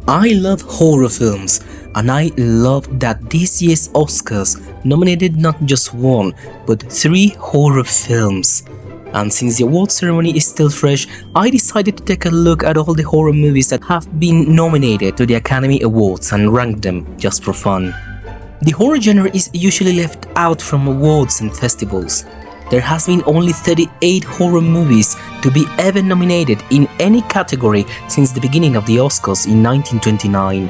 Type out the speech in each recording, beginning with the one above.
I love horror films, and I love that this year's Oscars nominated not just one, but 3 horror films. And since the award ceremony is still fresh, I decided to take a look at all the horror movies that have been nominated to the Academy Awards and rank them just for fun. The horror genre is usually left out from awards and festivals. There has been only 38 horror movies to be ever nominated in any category since the beginning of the Oscars in 1929.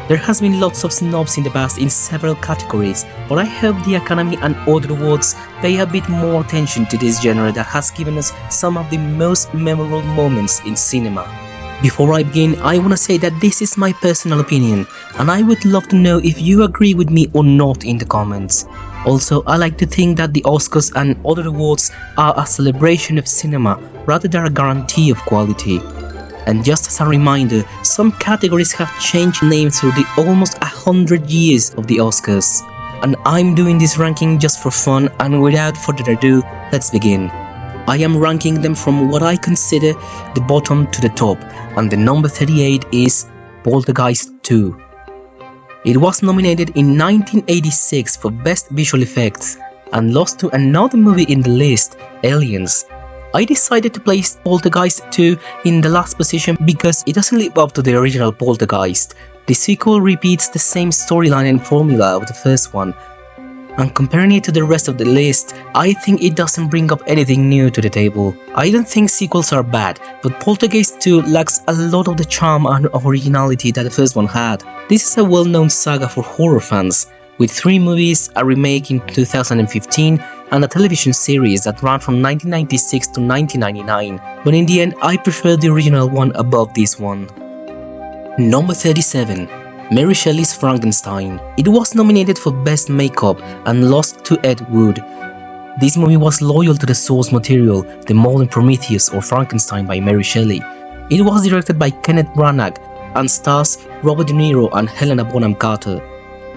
There has been lots of snubs in the past in several categories, but I hope the Academy and other awards pay a bit more attention to this genre that has given us some of the most memorable moments in cinema. Before I begin, I want to say that this is my personal opinion, and I would love to know if you agree with me or not in the comments. Also, I like to think that the Oscars and other awards are a celebration of cinema rather than a guarantee of quality. And just as a reminder, some categories have changed names through the almost 100 years of the Oscars. And I'm doing this ranking just for fun, and without further ado, let's begin. I am ranking them from what I consider the bottom to the top, and the number 38 is Poltergeist 2. It was nominated in 1986 for Best Visual Effects and lost to another movie in the list, Aliens. I decided to place Poltergeist 2 in the last position because it doesn't live up to the original Poltergeist. The sequel repeats the same storyline and formula of the first one, and comparing it to the rest of the list, I think it doesn't bring up anything new to the table. I don't think sequels are bad, but Poltergeist 2 lacks a lot of the charm and originality that the first one had. This is a well-known saga for horror fans, with 3 movies, a remake in 2015, and a television series that ran from 1996 to 1999, but in the end I prefer the original one above this one. Number 37. Mary Shelley's Frankenstein. It was nominated for Best Makeup and lost to Ed Wood. This movie was loyal to the source material, the modern Prometheus or Frankenstein by Mary Shelley. It was directed by Kenneth Branagh and stars Robert De Niro and Helena Bonham Carter.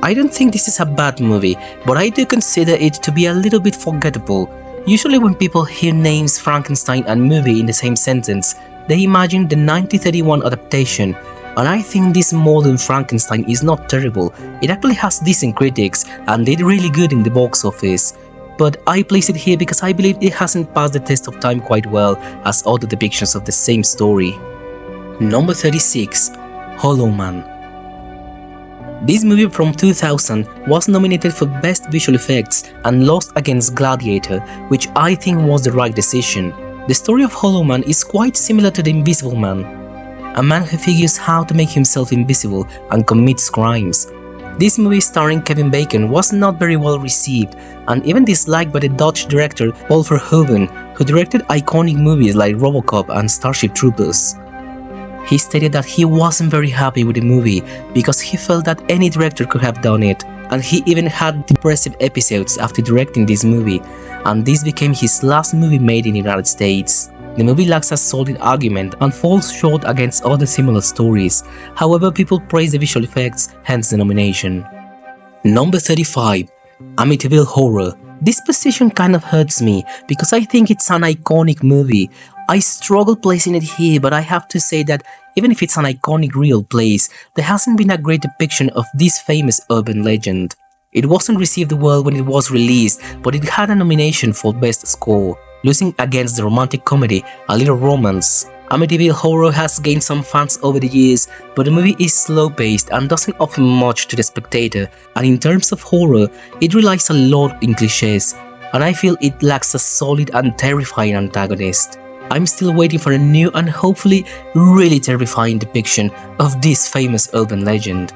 I don't think this is a bad movie, but I do consider it to be a little bit forgettable. Usually when people hear names Frankenstein and movie in the same sentence, they imagine the 1931 adaptation. And I think this modern Frankenstein is not terrible. It actually has decent critics and did really good in the box office. But I place it here because I believe it hasn't passed the test of time quite well as other depictions of the same story. Number 36. Hollow Man. This movie from 2000 was nominated for Best Visual Effects and lost against Gladiator, which I think was the right decision. The story of Hollow Man is quite similar to The Invisible Man, a man who figures how to make himself invisible and commits crimes. This movie starring Kevin Bacon was not very well received and even disliked by the Dutch director Paul Verhoeven, who directed iconic movies like RoboCop and Starship Troopers. He stated that he wasn't very happy with the movie because he felt that any director could have done it, and he even had depressive episodes after directing this movie, and this became his last movie made in the United States. The movie lacks a solid argument and falls short against other similar stories. However, people praise the visual effects, hence the nomination. Number 35. Amityville Horror. This position kind of hurts me because I think it's an iconic movie. I struggle placing it here, but I have to say that even if it's an iconic real place, there hasn't been a great depiction of this famous urban legend. It wasn't received well when it was released, but it had a nomination for Best Score, losing against the romantic comedy A Little Romance. Amityville Horror has gained some fans over the years, but the movie is slow-paced and doesn't offer much to the spectator, and in terms of horror, it relies a lot in cliches, and I feel it lacks a solid and terrifying antagonist. I'm still waiting for a new and hopefully really terrifying depiction of this famous urban legend.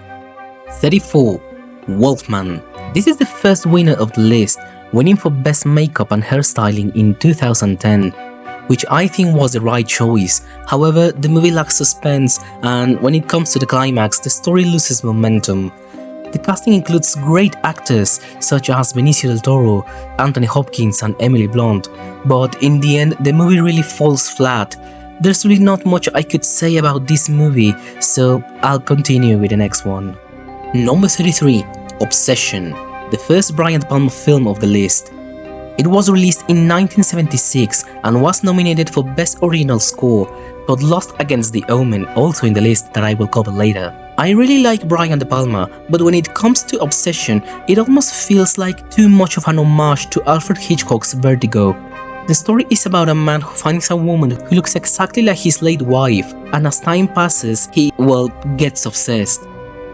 34. Wolfman. This is the first winner of the list, winning for Best Makeup and Hairstyling in 2010, which I think was the right choice. However, the movie lacks suspense, and when it comes to the climax, the story loses momentum. The casting includes great actors such as Benicio del Toro, Anthony Hopkins and Emily Blunt, but in the end, the movie really falls flat. There's really not much I could say about this movie, so I'll continue with the next one. Number 33. Obsession. The first Brian De Palma film of the list. It was released in 1976 and was nominated for Best Original Score, but lost against The Omen, also in the list that I will cover later. I really like Brian De Palma, but when it comes to Obsession, it almost feels like too much of an homage to Alfred Hitchcock's Vertigo. The story is about a man who finds a woman who looks exactly like his late wife, and as time passes, he, well, gets obsessed.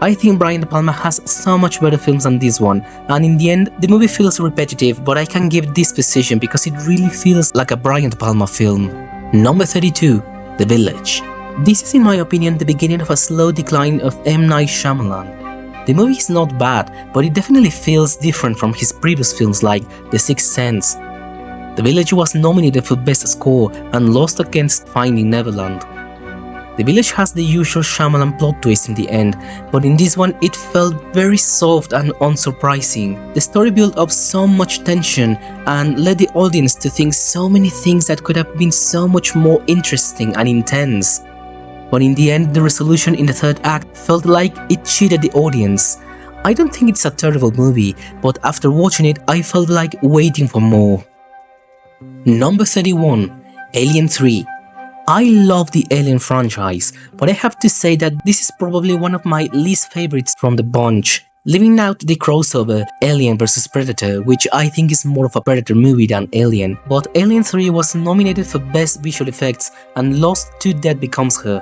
I think Brian De Palma has so much better films than this one, and in the end, the movie feels repetitive, but I can give this position because it really feels like a Brian De Palma film. Number 32, The Village. This is in my opinion the beginning of a slow decline of M. Night Shyamalan. The movie is not bad, but it definitely feels different from his previous films like The Sixth Sense. The Village was nominated for Best Score and lost against Finding Neverland. The Village has the usual Shyamalan plot twist in the end, but in this one it felt very soft and unsurprising. The story built up so much tension and led the audience to think so many things that could have been so much more interesting and intense. But in the end, the resolution in the third act felt like it cheated the audience. I don't think it's a terrible movie, but after watching it, I felt like waiting for more. Number 31, Alien 3. I love the Alien franchise, but I have to say that this is probably one of my least favorites from the bunch. Leaving out the crossover Alien vs Predator, which I think is more of a Predator movie than Alien, but Alien 3 was nominated for Best Visual Effects and lost to Dead Becomes Her.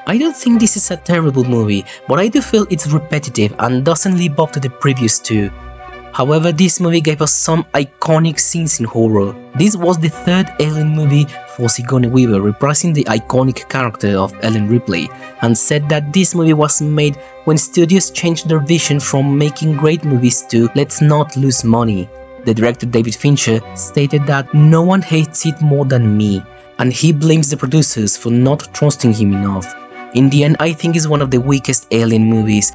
I don't think this is a terrible movie, but I do feel it's repetitive and doesn't live up to the previous two. However, this movie gave us some iconic scenes in horror. This was the third Alien movie for Sigourney Weaver, reprising the iconic character of Ellen Ripley, and said that this movie was made when studios changed their vision from making great movies to let's not lose money. The director David Fincher stated that no one hates it more than me, and he blames the producers for not trusting him enough. In the end, I think it's one of the weakest Alien movies.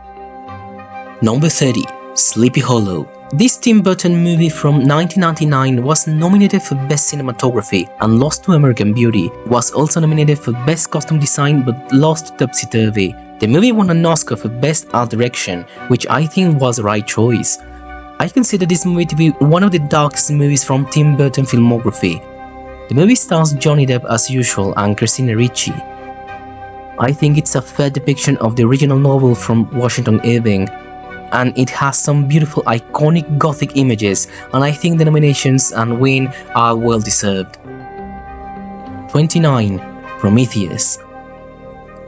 Number 30, Sleepy Hollow. This Tim Burton movie from 1999 was nominated for Best Cinematography and lost to American Beauty. It was also nominated for Best Costume Design but lost to Topsy Turvy. The movie won an Oscar for Best Art Direction, which I think was the right choice. I consider this movie to be one of the darkest movies from Tim Burton filmography. The movie stars Johnny Depp as usual and Christina Ricci. I think it's a fair depiction of the original novel from Washington Irving, and it has some beautiful iconic gothic images, and I think the nominations and win are well deserved. 29. Prometheus.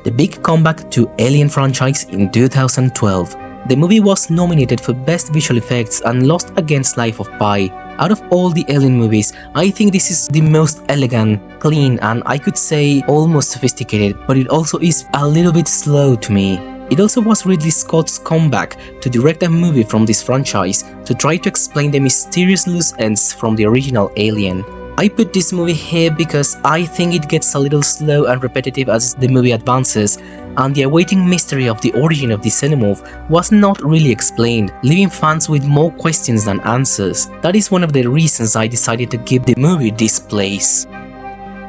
The big comeback to Alien franchise in 2012. The movie was nominated for Best Visual Effects and lost against Life of Pi. Out of all the Alien movies, I think this is the most elegant, clean, and I could say almost sophisticated, but it also is a little bit slow to me. It also was Ridley Scott's comeback to direct a movie from this franchise to try to explain the mysterious loose ends from the original Alien. I put this movie here because I think it gets a little slow and repetitive as the movie advances, and the awaiting mystery of the origin of the xenomorph was not really explained, leaving fans with more questions than answers. That is one of the reasons I decided to give the movie this place.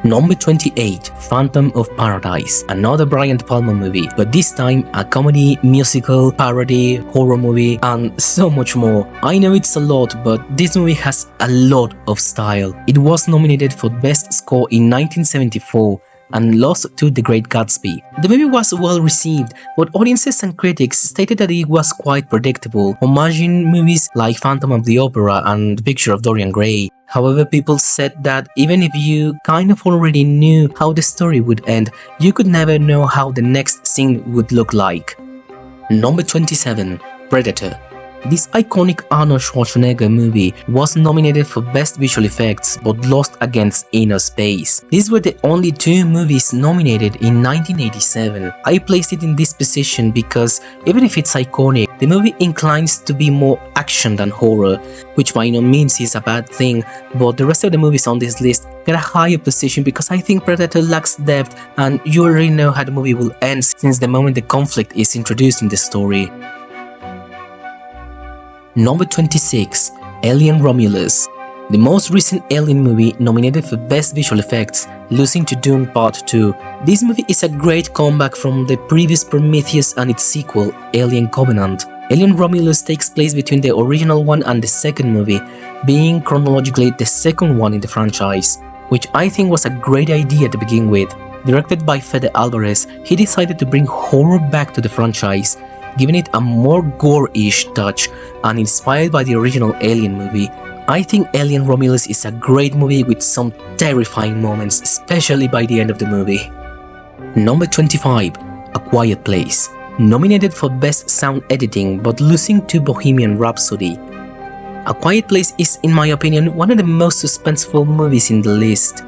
Number 28, Phantom of Paradise, another Brian De Palma movie, but this time a comedy, musical, parody, horror movie, and so much more. I know it's a lot, but this movie has a lot of style. It was nominated for Best Score in 1974 and lost to The Great Gatsby. The movie was well received, but audiences and critics stated that it was quite predictable, homaging movies like Phantom of the Opera and The Picture of Dorian Gray. However, people said that even if you kind of already knew how the story would end, you could never know how the next scene would look like. Number 27, Predator. This iconic Arnold Schwarzenegger movie was nominated for Best Visual Effects but lost against Inner Space. These were the only two movies nominated in 1987. I placed it in this position because even if it's iconic, the movie inclines to be more action than horror, which by no means is a bad thing, but the rest of the movies on this list get a higher position because I think Predator lacks depth and you already know how the movie will end since the moment the conflict is introduced in the story. Number 26, Alien Romulus. The most recent Alien movie nominated for Best Visual Effects, losing to Dune Part 2. This movie is a great comeback from the previous Prometheus and its sequel, Alien Covenant. Alien Romulus takes place between the original one and the second movie, being chronologically the second one in the franchise, which I think was a great idea to begin with. Directed by Fede Alvarez, he decided to bring horror back to the franchise, giving it a more gore-ish touch and inspired by the original Alien movie. I think Alien Romulus is a great movie with some terrifying moments, especially by the end of the movie. Number 25, A Quiet Place. Nominated for Best Sound Editing but losing to Bohemian Rhapsody. A Quiet Place is, in my opinion, one of the most suspenseful movies in the list.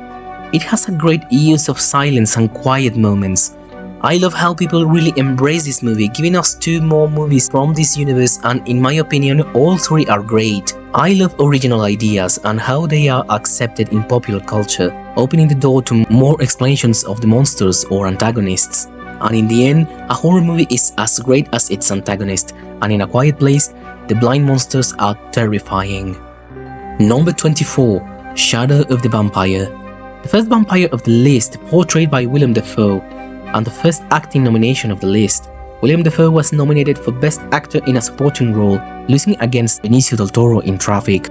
It has a great use of silence and quiet moments. I love how people really embrace this movie, giving us 2 more movies from this universe, and in my opinion, all 3 are great. I love original ideas and how they are accepted in popular culture, opening the door to more explanations of the monsters or antagonists. And in the end, a horror movie is as great as its antagonist, and in A Quiet Place, the blind monsters are terrifying. Number 24, Shadow of the Vampire. The first vampire of the list, portrayed by Willem Dafoe, and the first acting nomination of the list. Willem Dafoe was nominated for Best Actor in a Supporting Role, losing against Benicio del Toro in Traffic.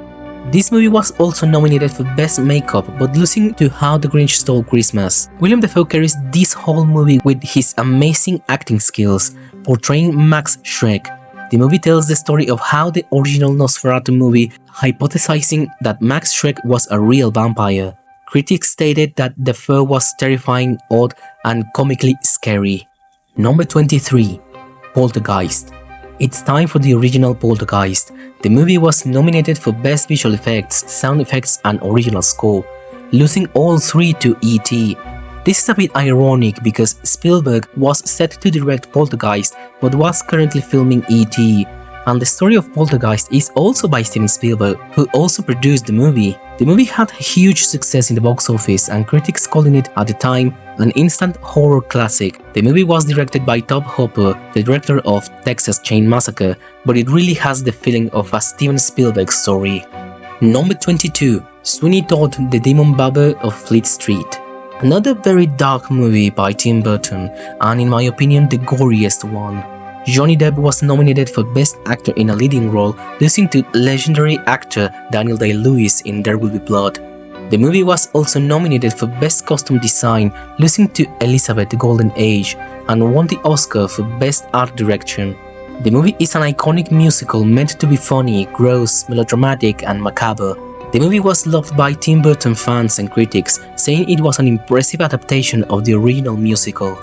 This movie was also nominated for Best Makeup, but losing to How the Grinch Stole Christmas. Willem Dafoe carries this whole movie with his amazing acting skills, portraying Max Schreck. The movie tells the story of how the original Nosferatu movie hypothesizing that Max Schreck was a real vampire. Critics stated that Dafoe was terrifying, odd, and comically scary. Number 23, Poltergeist. It's time for the original Poltergeist. The movie was nominated for Best Visual Effects, Sound Effects, and Original Score, losing all 3 to E.T. This is a bit ironic because Spielberg was set to direct Poltergeist but was currently filming E.T. And the story of Poltergeist is also by Steven Spielberg, who also produced the movie. The movie had huge success in the box office, and critics calling it at the time an instant horror classic. The movie was directed by Tobe Hooper, the director of Texas Chain Massacre, but it really has the feeling of a Steven Spielberg story. Number 22, Sweeney Todd, the Demon Barber of Fleet Street. Another very dark movie by Tim Burton, and in my opinion the goriest one. Johnny Depp was nominated for Best Actor in a Leading Role, losing to legendary actor Daniel Day-Lewis in There Will Be Blood. The movie was also nominated for Best Costume Design, losing to Elizabeth the Golden Age, and won the Oscar for Best Art Direction. The movie is an iconic musical meant to be funny, gross, melodramatic, and macabre. The movie was loved by Tim Burton fans and critics, saying it was an impressive adaptation of the original musical.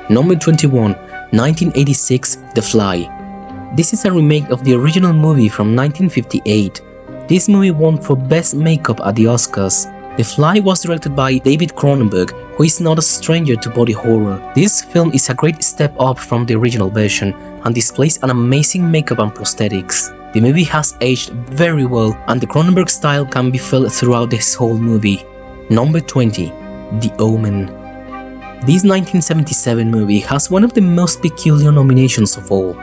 Number 21, 1986, The Fly. This is a remake of the original movie from 1958. This movie won for Best Makeup at the Oscars. The Fly was directed by David Cronenberg, who is not a stranger to body horror. This film is a great step up from the original version and displays an amazing makeup and prosthetics. The movie has aged very well, and the Cronenberg style can be felt throughout this whole movie. Number 20, The Omen. This 1977 movie has one of the most peculiar nominations of all.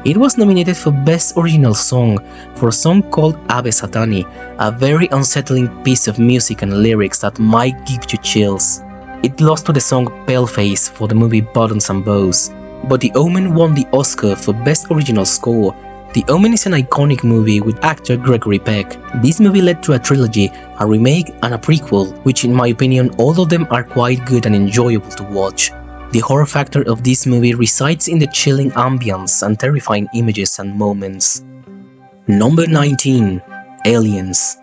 It was nominated for Best Original Song for a song called Ave Satani, a very unsettling piece of music and lyrics that might give you chills. It lost to the song Paleface for the movie Buttons and Bows, but The Omen won the Oscar for Best Original Score. The Omen is an iconic movie with actor Gregory Peck. This movie led to a trilogy, a remake, and a prequel, which in my opinion all of them are quite good and enjoyable to watch. The horror factor of this movie resides in the chilling ambience and terrifying images and moments. Number 19, Aliens.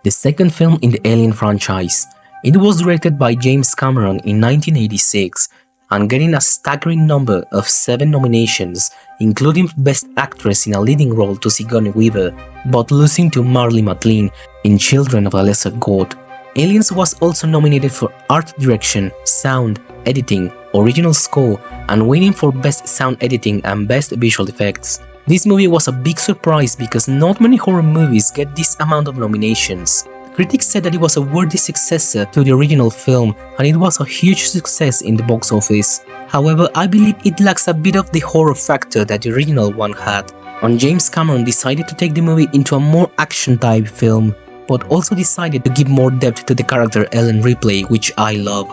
The second film in the Alien franchise. It was directed by James Cameron in 1986 and getting a staggering number of 7 nominations, including Best Actress in a Leading Role to Sigourney Weaver, but losing to Marlee Matlin in Children of a Lesser God. Aliens was also nominated for Art Direction, Sound, Editing, Original Score, and winning for Best Sound Editing and Best Visual Effects. This movie was a big surprise because not many horror movies get this amount of nominations. Critics said that it was a worthy successor to the original film, and it was a huge success in the box office. However, I believe it lacks a bit of the horror factor that the original one had. And James Cameron decided to take the movie into a more action-type film, but also decided to give more depth to the character Ellen Ripley, which I love.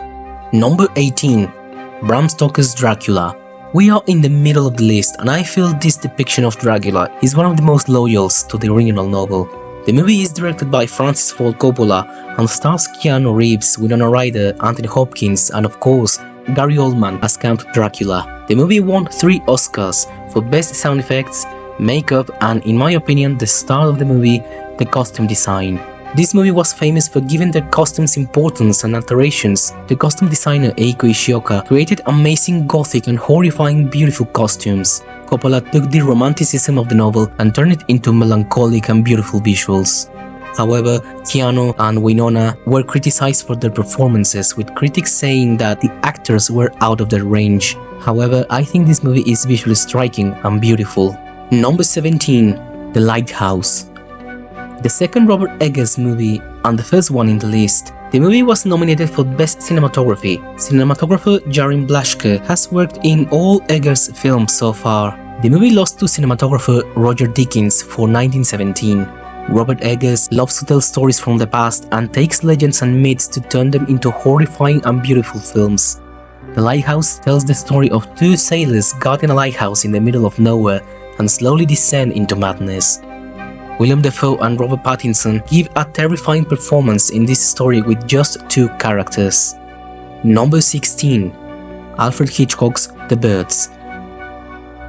Number 18, Bram Stoker's Dracula. We are in the middle of the list, and I feel this depiction of Dracula is one of the most loyal to the original novel. The movie is directed by Francis Ford Coppola and stars Keanu Reeves, Winona Ryder, Anthony Hopkins, and of course, Gary Oldman as Count Dracula. The movie won 3 Oscars for Best Sound Effects, Makeup, and in my opinion, the star of the movie, the costume design. This movie was famous for giving their costumes importance and alterations. The costume designer Eiko Ishioka created amazing gothic and horrifying beautiful costumes. Coppola took the romanticism of the novel and turned it into melancholic and beautiful visuals. However, Keanu and Winona were criticized for their performances, with critics saying that the actors were out of their range. However, I think this movie is visually striking and beautiful. Number 17. The Lighthouse. The second Robert Eggers movie and the first one in the list. The movie was nominated for Best Cinematography. Cinematographer Jarin Blaschke has worked in all Eggers films so far. The movie lost to cinematographer Roger Deakins for 1917. Robert Eggers loves to tell stories from the past and takes legends and myths to turn them into horrifying and beautiful films. The Lighthouse tells the story of 2 sailors guarding a lighthouse in the middle of nowhere and slowly descend into madness. William Dafoe and Robert Pattinson give a terrifying performance in this story with just 2 characters. Number 16. Alfred Hitchcock's The Birds.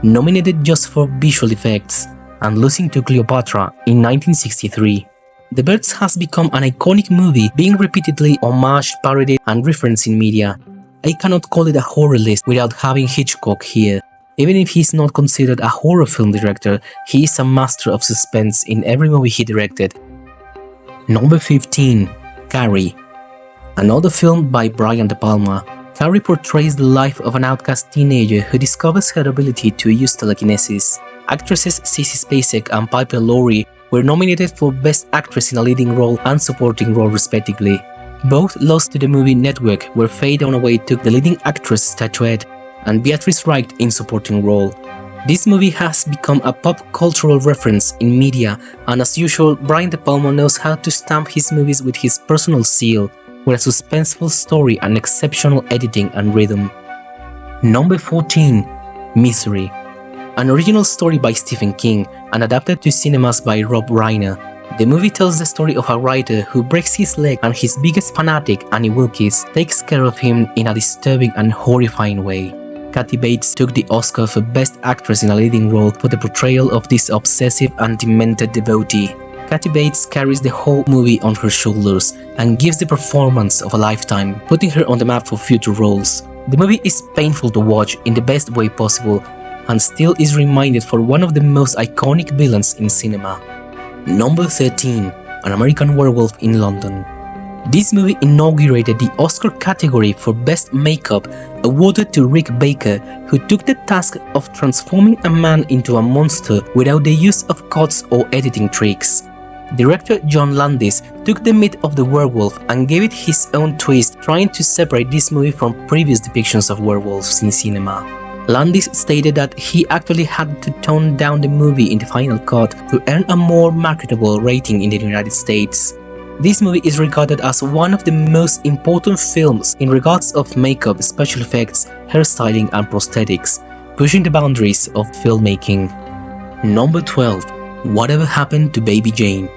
Nominated just for visual effects and losing to Cleopatra in 1963. The Birds has become an iconic movie, being repeatedly homaged, parodied, and referenced in media. I cannot call it a horror list without having Hitchcock here. Even if he's not considered a horror film director, he is a master of suspense in every movie he directed. Number 15. Carrie. Another film by Brian De Palma. Carrie portrays the life of an outcast teenager who discovers her ability to use telekinesis. Actresses Sissy Spacek and Piper Laurie were nominated for Best Actress in a Leading Role and Supporting Role respectively. Both lost to the movie Network, where Faye Dunaway took the leading actress statuette and Beatrice Wright in supporting role. This movie has become a pop cultural reference in media, and as usual, Brian De Palma knows how to stamp his movies with his personal seal, with a suspenseful story and exceptional editing and rhythm. Number 14. Misery. An original story by Stephen King and adapted to cinemas by Rob Reiner. The movie tells the story of a writer who breaks his leg and his biggest fanatic, Annie Wilkes, takes care of him in a disturbing and horrifying way. Kathy Bates took the Oscar for Best Actress in a Leading Role for the portrayal of this obsessive and demented devotee. Kathy Bates carries the whole movie on her shoulders and gives the performance of a lifetime, putting her on the map for future roles. The movie is painful to watch in the best way possible and still is reminded for one of the most iconic villains in cinema. Number 13. An American Werewolf in London. This movie inaugurated the Oscar category for Best Makeup, awarded to Rick Baker, who took the task of transforming a man into a monster without the use of cuts or editing tricks. Director John Landis took the myth of the werewolf and gave it his own twist, trying to separate this movie from previous depictions of werewolves in cinema. Landis stated that he actually had to tone down the movie in the final cut to earn a more marketable rating in the United States. This movie is regarded as one of the most important films in regards of makeup, special effects, hairstyling and prosthetics, pushing the boundaries of filmmaking. Number 12. Whatever Happened to Baby Jane.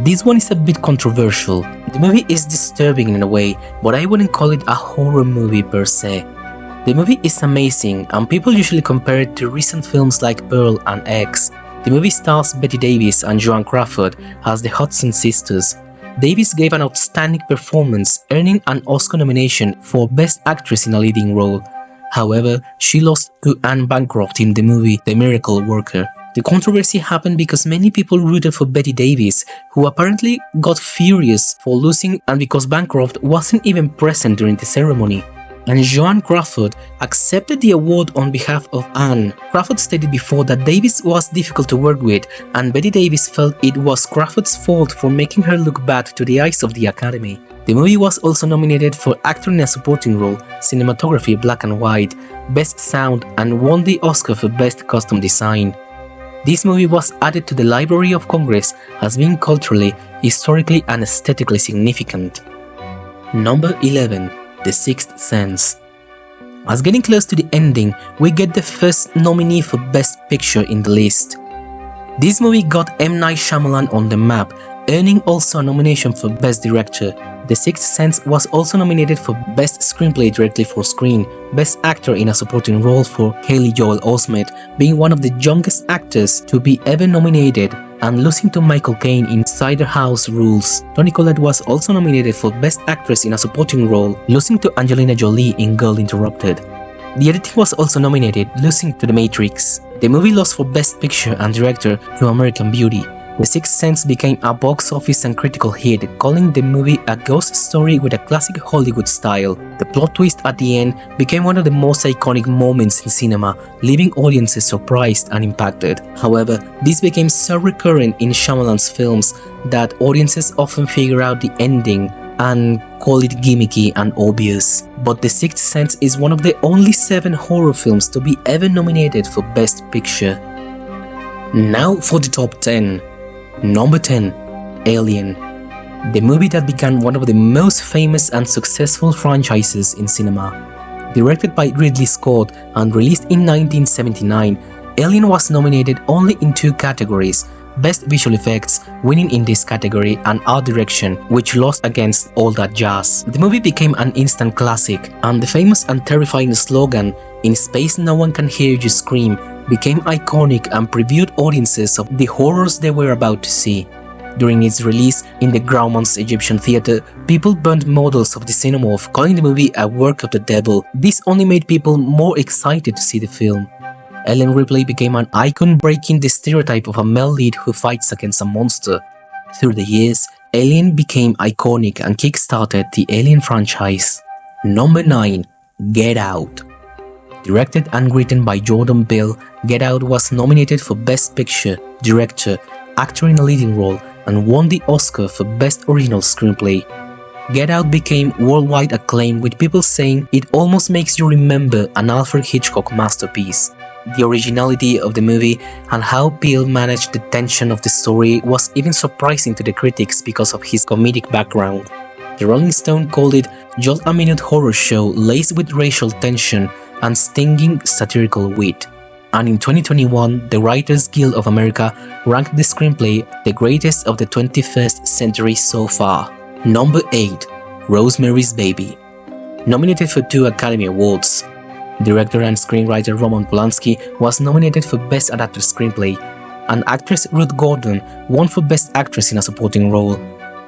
This one is a bit controversial. The movie is disturbing in a way, but I wouldn't call it a horror movie per se. The movie is amazing and people usually compare it to recent films like Pearl and X. The movie stars Bette Davis and Joan Crawford as the Hudson sisters. Davis gave an outstanding performance, earning an Oscar nomination for Best Actress in a Leading Role. However, she lost to Anne Bancroft in the movie The Miracle Worker. The controversy happened because many people rooted for Bette Davis, who apparently got furious for losing, and because Bancroft wasn't even present during the ceremony. And Joan Crawford accepted the award on behalf of Anne. Crawford stated before that Davis was difficult to work with, and Bette Davis felt it was Crawford's fault for making her look bad to the eyes of the Academy. The movie was also nominated for Actor in a Supporting Role, Cinematography Black and White, Best Sound, and won the Oscar for Best Costume Design. This movie was added to the Library of Congress as being culturally, historically, and aesthetically significant. Number 11. The Sixth Sense. As getting close to the ending, we get the first nominee for Best Picture in the list. This movie got M. Night Shyamalan on the map, earning also a nomination for Best Director. The Sixth Sense was also nominated for Best Screenplay directly for screen, Best Actor in a Supporting Role for Haley Joel Osment, being one of the youngest actors to be ever nominated, and losing to Michael Caine in Cider House Rules. Toni Collette was also nominated for Best Actress in a Supporting Role, losing to Angelina Jolie in Girl Interrupted. The editing was also nominated, losing to The Matrix. The movie lost for Best Picture and Director to American Beauty. The Sixth Sense became a box office and critical hit, calling the movie a ghost story with a classic Hollywood style. The plot twist at the end became one of the most iconic moments in cinema, leaving audiences surprised and impacted. However, this became so recurrent in Shyamalan's films that audiences often figure out the ending and call it gimmicky and obvious. But The Sixth Sense is one of the only 7 horror films to be ever nominated for Best Picture. Now for the top 10. Number 10. Alien. The movie that began one of the most famous and successful franchises in cinema. Directed by Ridley Scott and released in 1979, Alien was nominated only in 2 categories, Best Visual Effects, winning in this category, and Art Direction, which lost against All That Jazz. The movie became an instant classic, and the famous and terrifying slogan, "In space no one can hear you scream," became iconic and previewed audiences of the horrors they were about to see. During its release in the Grauman's Egyptian Theatre, people burned models of the xenomorph, calling the movie a work of the devil. This only made people more excited to see the film. Ellen Ripley became an icon, breaking the stereotype of a male lead who fights against a monster. Through the years, Alien became iconic and kick-started the Alien franchise. Number 9. Get Out. Directed and written by Jordan Peele, Get Out was nominated for Best Picture, Director, Actor in a Leading Role, and won the Oscar for Best Original Screenplay. Get Out became worldwide acclaimed, with people saying it almost makes you remember an Alfred Hitchcock masterpiece. The originality of the movie and how Peele managed the tension of the story was even surprising to the critics because of his comedic background. The Rolling Stone called it just a minute horror show laced with racial tension and stinging satirical wit. And in 2021, the Writers Guild of America ranked the screenplay the greatest of the 21st century so far. Number 8. Rosemary's Baby. Nominated for 2 Academy Awards. Director and screenwriter Roman Polanski was nominated for Best Adapted Screenplay, and actress Ruth Gordon won for Best Actress in a Supporting Role.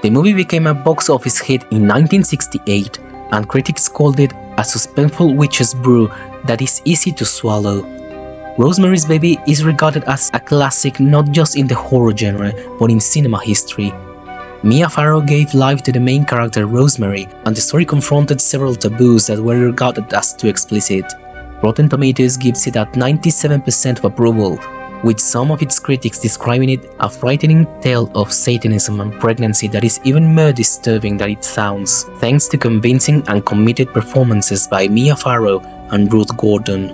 The movie became a box office hit in 1968, and critics called it a suspenseful witch's brew that is easy to swallow. Rosemary's Baby is regarded as a classic not just in the horror genre, but in cinema history. Mia Farrow gave life to the main character Rosemary, and the story confronted several taboos that were regarded as too explicit. Rotten Tomatoes gives it at 97% of approval, with some of its critics describing it a frightening tale of Satanism and pregnancy that is even more disturbing than it sounds, thanks to convincing and committed performances by Mia Farrow and Ruth Gordon.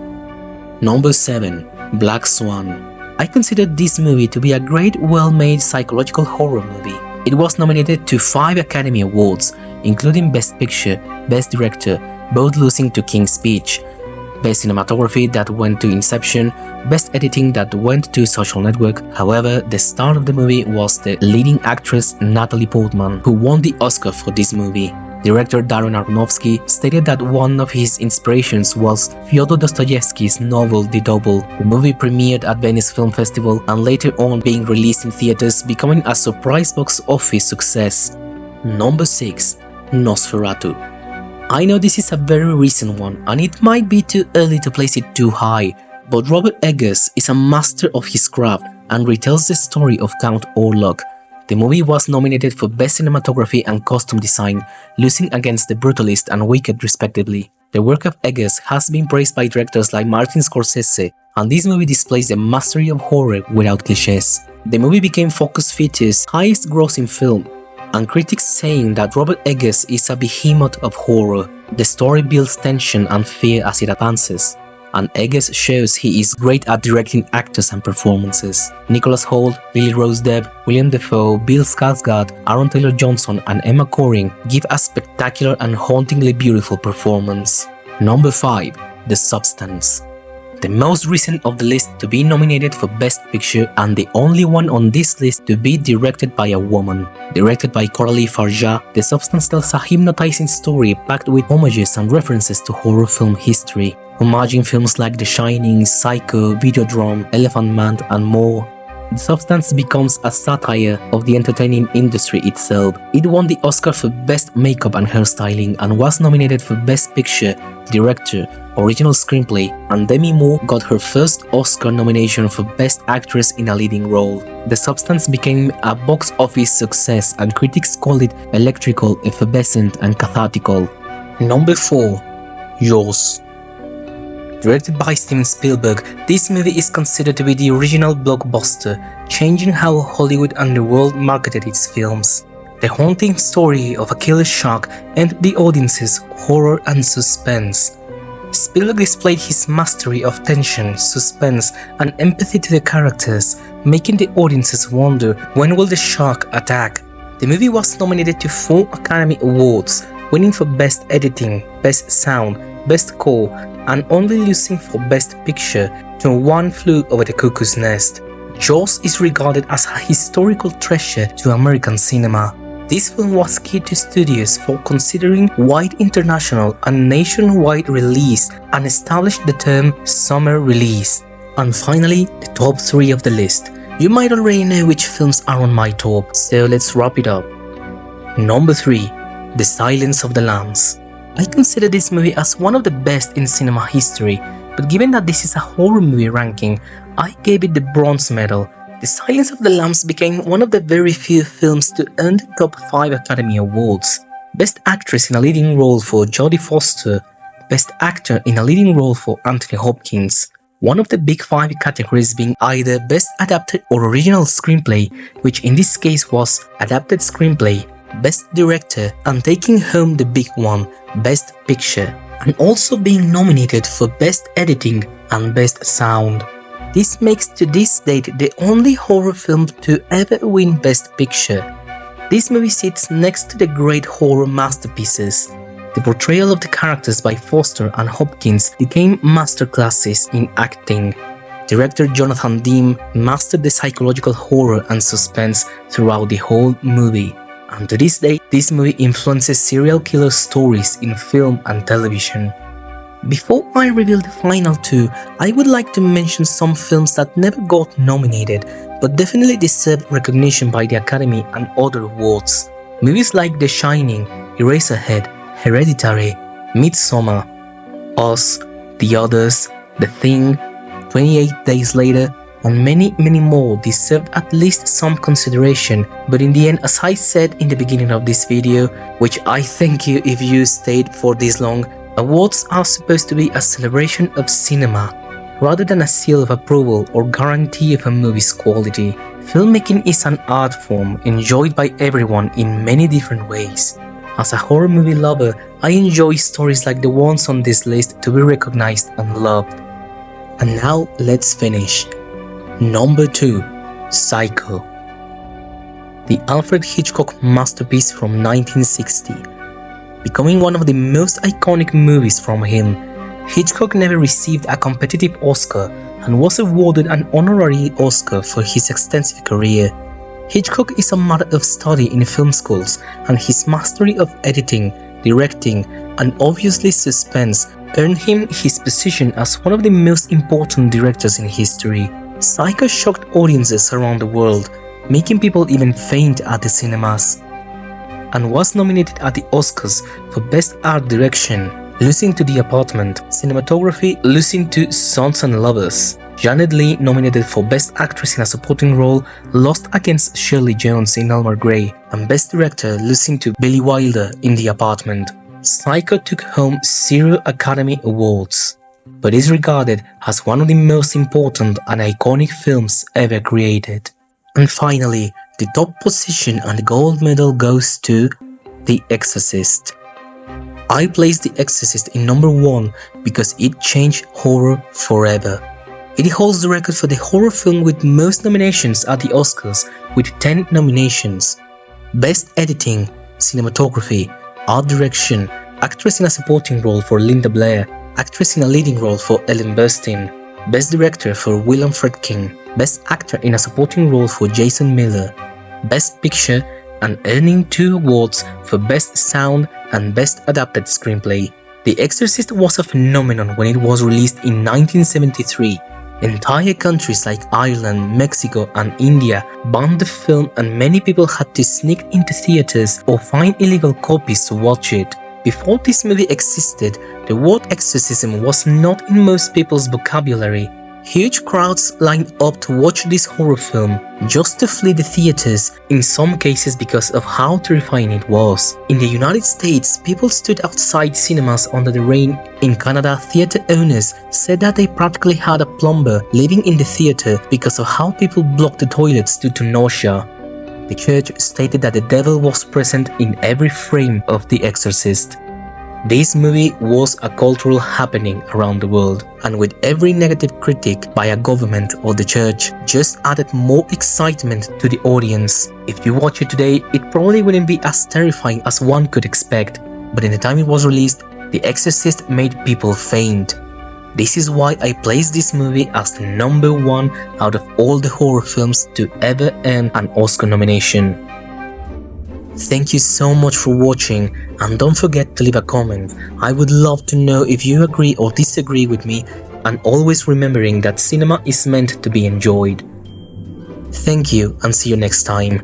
Number 7. Black Swan. I consider this movie to be a great, well-made psychological horror movie. It was nominated to 5 Academy Awards, including Best Picture, Best Director, both losing to King's Speech, Best Cinematography that went to Inception, Best Editing that went to Social Network. However, the star of the movie was the leading actress Natalie Portman, who won the Oscar for this movie. Director Darren Aronofsky stated that one of his inspirations was Fyodor Dostoevsky's novel The Double. The movie premiered at Venice Film Festival and later on being released in theaters, becoming a surprise box office success. Number 6. Nosferatu. I know this is a very recent one and it might be too early to place it too high, but Robert Eggers is a master of his craft and retells the story of Count Orlok. The movie was nominated for Best Cinematography and Costume Design, losing against The Brutalist and Wicked respectively. The work of Eggers has been praised by directors like Martin Scorsese, and this movie displays the mastery of horror without cliches. The movie became Focus Features' highest grossing film, and critics saying that Robert Eggers is a behemoth of horror. The story builds tension and fear as it advances, and Eggers shows he is great at directing actors and performances. Nicholas Hoult, Lily Rose Depp, William Dafoe, Bill Skarsgård, Aaron Taylor-Johnson and Emma Corrin give a spectacular and hauntingly beautiful performance. Number 5. The Substance. the most recent of the list to be nominated for Best Picture and the only one on this list to be directed by a woman. Directed by Coralie Farja, The Substance tells a hypnotizing story packed with homages and references to horror film history, homaging films like The Shining, Psycho, Videodrome, Elephant Man, and more. The Substance becomes a satire of the entertainment industry itself. It won the Oscar for Best Makeup and Hairstyling and was nominated for Best Picture, Director, Original Screenplay, and Demi Moore got her first Oscar nomination for Best Actress in a Leading Role. The Substance became a box office success and critics called it electrical, effervescent, and cathartical. Number 4. Jaws. Directed by Steven Spielberg, this movie is considered to be the original blockbuster, changing how Hollywood and the world marketed its films. The haunting story of a killer shark and the audience's horror and suspense. Spielberg displayed his mastery of tension, suspense, and empathy to the characters, making the audiences wonder when will the shark attack. The movie was nominated to 4 Academy Awards, winning for Best Editing, Best Sound, Best Score, and only losing for Best Picture to One Flew Over the Cuckoo's Nest. Jaws is regarded as a historical treasure to American cinema. This film was key to studios for considering wide international and nationwide release and established the term summer release. And finally, the top 3 of the list. You might already know which films are on my top, so let's wrap it up. Number 3. The Silence of the Lambs. I consider this movie as one of the best in cinema history, but given that this is a horror movie ranking, I gave it the bronze medal. The Silence of the Lambs became one of the very few films to earn the top 5 Academy Awards. Best Actress in a Leading Role for Jodie Foster, Best Actor in a Leading Role for Anthony Hopkins. One of the big 5 categories being either Best Adapted or Original Screenplay, which in this case was Adapted Screenplay, Best Director, and taking home the big one, Best Picture, and also being nominated for Best Editing and Best Sound. This makes to this date the only horror film to ever win Best Picture. This movie sits next to the great horror masterpieces. The portrayal of the characters by Foster and Hopkins became masterclasses in acting. Director Jonathan Demme mastered the psychological horror and suspense throughout the whole movie. And to this day, this movie influences serial killer stories in film and television. Before I reveal the final 2, I would like to mention some films that never got nominated, but definitely deserved recognition by the Academy and other awards. Movies like The Shining, Eraserhead, Hereditary, Midsommar, Us, The Others, The Thing, 28 Days Later, and many more deserved at least some consideration, but in the end, as I said in the beginning of this video, which I thank you if you stayed for this long, awards are supposed to be a celebration of cinema, rather than a seal of approval or guarantee of a movie's quality. Filmmaking is an art form enjoyed by everyone in many different ways. As a horror movie lover, I enjoy stories like the ones on this list to be recognized and loved. And now let's finish. Number 2. Psycho. The Alfred Hitchcock masterpiece from 1960. Becoming one of the most iconic movies from him, Hitchcock never received a competitive Oscar and was awarded an honorary Oscar for his extensive career. Hitchcock is a matter of study in film schools, and his mastery of editing, directing, and obviously suspense earned him his position as one of the most important directors in history. Psycho shocked audiences around the world, making people even faint at the cinemas, and was nominated at the Oscars for Best Art Direction, losing to The Apartment, Cinematography losing to Sons and Lovers. Janet Leigh, nominated for Best Actress in a Supporting Role, lost against Shirley Jones in Elmer Gray, and Best Director losing to Billy Wilder in The Apartment. Psycho took home 0 Academy Awards, but is regarded as one of the most important and iconic films ever created. And finally, the top position and gold medal goes to The Exorcist. I placed The Exorcist in number 1 because it changed horror forever. It holds the record for the horror film with most nominations at the Oscars, with 10 nominations. Best Editing, Cinematography, Art Direction, Actress in a Supporting Role for Linda Blair, Actress in a Leading Role for Ellen Burstyn, Best Director for William Friedkin, Best Actor in a Supporting Role for Jason Miller, Best Picture, and earning 2 awards for Best Sound and Best Adapted Screenplay. The Exorcist was a phenomenon when it was released in 1973. Entire countries like Ireland, Mexico, and India banned the film, and many people had to sneak into theaters or find illegal copies to watch it. Before this movie existed, the word exorcism was not in most people's vocabulary. Huge crowds lined up to watch this horror film, just to flee the theaters, in some cases because of how terrifying it was. In the United States, people stood outside cinemas under the rain. In Canada, theater owners said that they practically had a plumber living in the theater because of how people blocked the toilets due to nausea. The church stated that the devil was present in every frame of The Exorcist. This movie was a cultural happening around the world, and with every negative critic by a government or the church just added more excitement to the audience. If you watch it today, it probably wouldn't be as terrifying as one could expect, but in the time it was released, The Exorcist made people faint. This is why I place this movie as the number 1 out of all the horror films to ever earn an Oscar nomination. Thank you so much for watching, and don't forget to leave a comment. I would love to know if you agree or disagree with me, and always remembering that cinema is meant to be enjoyed. Thank you, and see you next time.